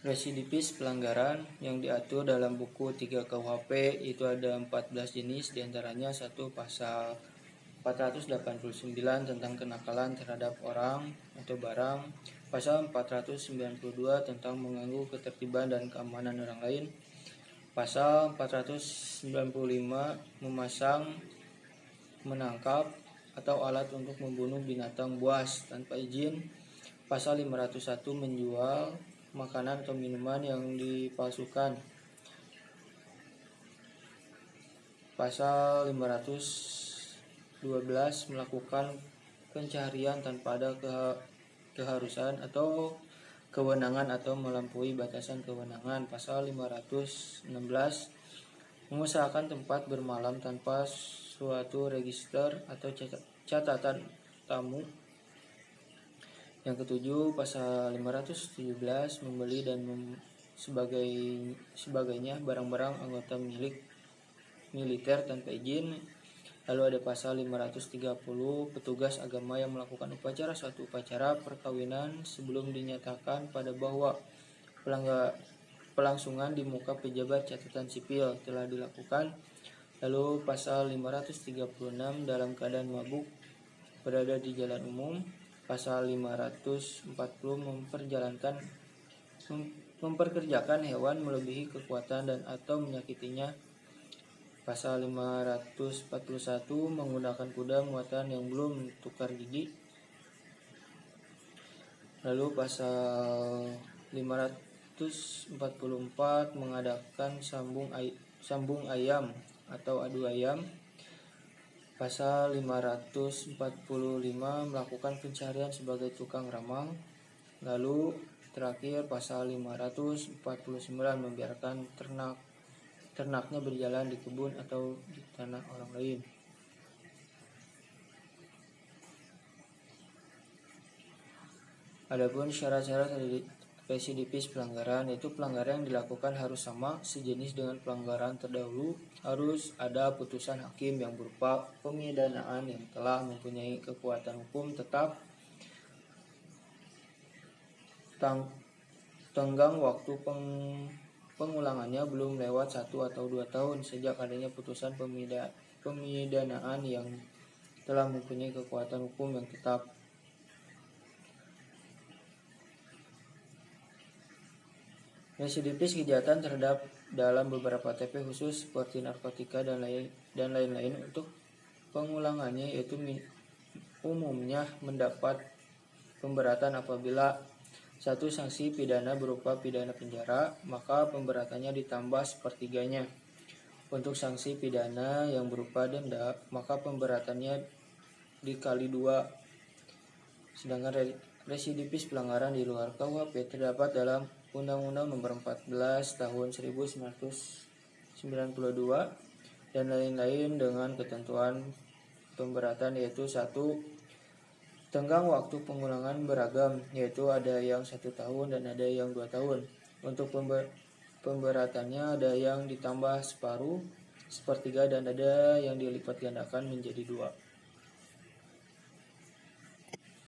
Residivis pelanggaran yang diatur dalam buku 3 KUHP itu ada 14 jenis, diantaranya 1 pasal 489 tentang kenakalan terhadap orang atau barang, pasal 492 tentang mengganggu ketertiban dan keamanan orang lain, pasal 495 memasang, menangkap, atau alat untuk membunuh binatang buas tanpa izin, pasal 501 menjual makanan atau minuman yang dipalsukan, pasal 512 melakukan pencarian tanpa ada keharusan atau kewenangan atau melampaui batasan kewenangan, pasal 516 mengusahakan tempat bermalam tanpa suatu register atau catatan tamu. Yang ketujuh, pasal 517 membeli dan sebagainya barang-barang anggota militer tanpa izin. Lalu ada pasal 530 petugas agama yang melakukan suatu upacara perkawinan sebelum dinyatakan pada bahwa pelangsungan di muka pejabat catatan sipil telah dilakukan. Lalu pasal 536 dalam keadaan mabuk berada di jalan umum. Pasal 540 memperkerjakan hewan melebihi kekuatan dan atau menyakitinya. Pasal 541 menggunakan kuda muatan yang belum tukar gigi. Lalu pasal 544 mengadakan sambung ayam atau adu ayam. Pasal 545 melakukan pencarian sebagai tukang ramal. Lalu terakhir pasal 549 membiarkan ternaknya berjalan di kebun atau di tanah orang lain. Adapun syarat-syarat residivis pelanggaran, yaitu pelanggaran yang dilakukan harus sama sejenis dengan pelanggaran terdahulu, harus ada putusan hakim yang berupa pemidanaan yang telah mempunyai kekuatan hukum tetap, tenggang waktu pengulangannya belum lewat 1 atau 2 tahun sejak adanya putusan pemidanaan yang telah mempunyai kekuatan hukum yang tetap. Residivis kejahatan terhadap dalam beberapa TP khusus seperti narkotika dan lain-lain untuk pengulangannya yaitu umumnya mendapat pemberatan apabila 1 sanksi pidana berupa pidana penjara, maka pemberatannya ditambah sepertiganya. Untuk sanksi pidana yang berupa denda, maka pemberatannya dikali 2. Sedangkan residivis pelanggaran di luar KUHP terdapat dalam Undang-Undang Nomor 14 Tahun 1992 dan lain-lain dengan ketentuan pemberatan, yaitu 1. Tenggang waktu pengulangan beragam, yaitu ada yang 1 tahun dan ada yang 2 tahun. Untuk pemberatannya ada yang ditambah separuh, sepertiga, dan ada yang dilipat gandakan menjadi 2.